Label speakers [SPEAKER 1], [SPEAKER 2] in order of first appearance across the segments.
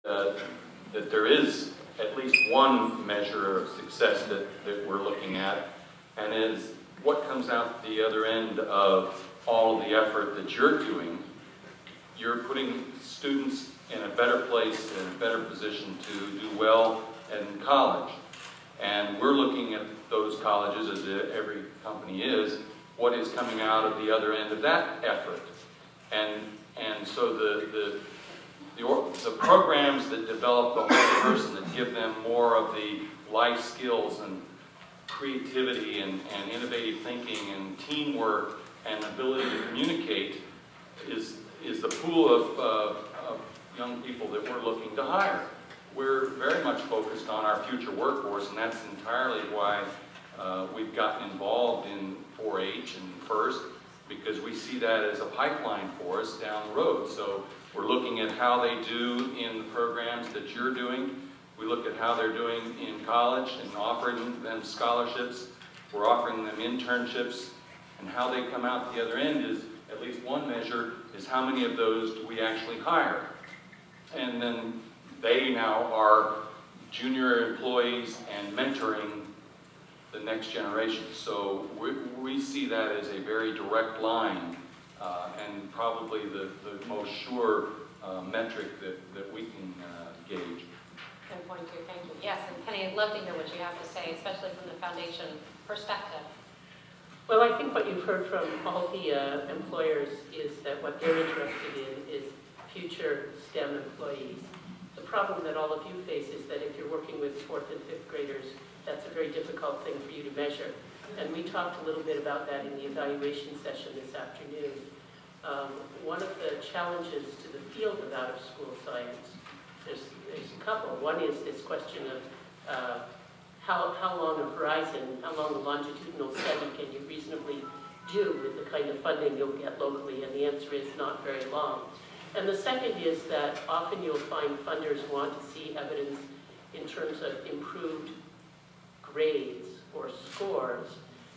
[SPEAKER 1] that there is at least one measure of success that we're looking at, and is what comes out the other end of all of the effort that you're doing. You're putting students in a better place, in a better position to do well in college. And we're looking at those colleges, as every company is, what is coming out of the other end of that effort. And so the programs that develop the whole person, that give them more of the life skills and creativity and innovative thinking and teamwork and ability to communicate is the pool of young people that we're looking to hire. We're very much focused on our future workforce, and that's entirely why we've gotten involved in 4-H and FIRST, because we see that as a pipeline for us down the road. So we're looking at how they do in the programs that you're doing. We look at how they're doing in college and offering them scholarships. We're offering them internships, and how they come out the other end is, at least one measure, is how many of those do we actually hire. And then they now are junior employees and mentoring the next generation. So we see that as a very direct line and probably the most sure metric that we can gauge.
[SPEAKER 2] Good point too, thank you. Yes, and Penny, I'd love to hear what you have to say, especially from the foundation perspective.
[SPEAKER 3] Well, I think what you've heard from all the employers is that what they're interested in is future STEM employees. The problem that all of you face is that if you're working with 4th and 5th graders, that's a very difficult thing for you to measure. And we talked a little bit about that in the evaluation session this afternoon. One of the challenges to the field of out-of-school science, there's a couple. One is this question of how long a horizon, how long a longitudinal study can you reasonably do with the kind of funding you'll get locally, and the answer is not very long. And the second is that often you'll find funders want to see evidence in terms of improved grades or scores,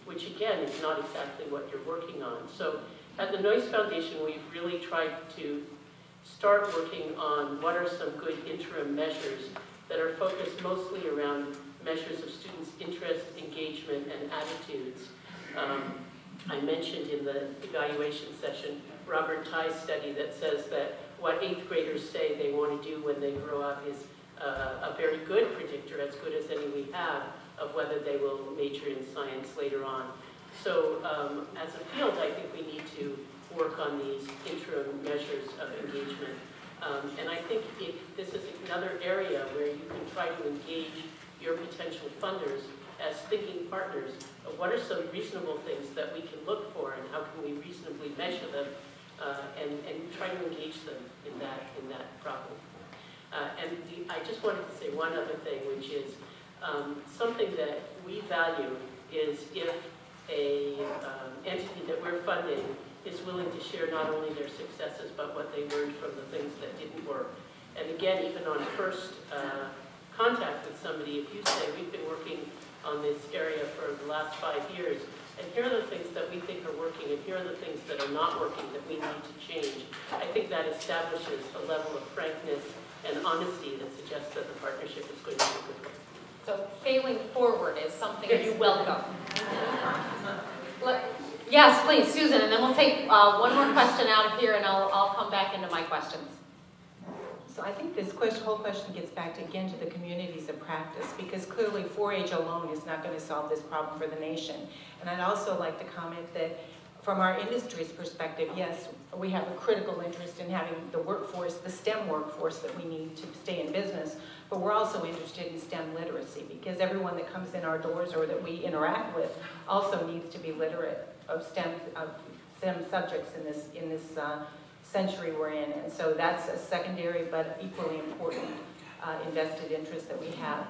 [SPEAKER 3] which again is not exactly what you're working on. So at the Noyce Foundation, we've really tried to start working on what are some good interim measures that are focused mostly around measures of students' interest, engagement, and attitudes. I mentioned in the evaluation session Robert Tye's study that says that what 8th graders say they want to do when they grow up is a very good predictor, as good as any we have, of whether they will major in science later on. So as a field, I think we need to work on these interim measures of engagement. And I think this is another area where you can try to engage your potential funders as thinking partners of what are some reasonable things that we can look for and how can we reasonably measure them and try to engage them in that problem. I just wanted to say one other thing, which is something that we value is if a entity that we're funding is willing to share not only their successes but what they learned from the things that didn't work. And again, even on first contact with somebody, if you say we've been working on this area for the last 5 years, and here are the things that we think are working, and here are the things that are not working that we need to change, I think that establishes a level of frankness and honesty that suggests that the partnership is going to be a good one.
[SPEAKER 2] So failing forward is something you welcome. Yes, please, Susan, and then we'll take one more question out of here, and I'll come back into my questions.
[SPEAKER 4] So I think this whole question gets back again to the communities of practice, because clearly 4-H alone is not going to solve this problem for the nation. And I'd also like to comment that from our industry's perspective, yes, we have a critical interest in having the workforce, the STEM workforce that we need to stay in business, but we're also interested in STEM literacy, because everyone that comes in our doors or that we interact with also needs to be literate of STEM subjects in this century we're in. And so that's a secondary but equally important invested interest that we have.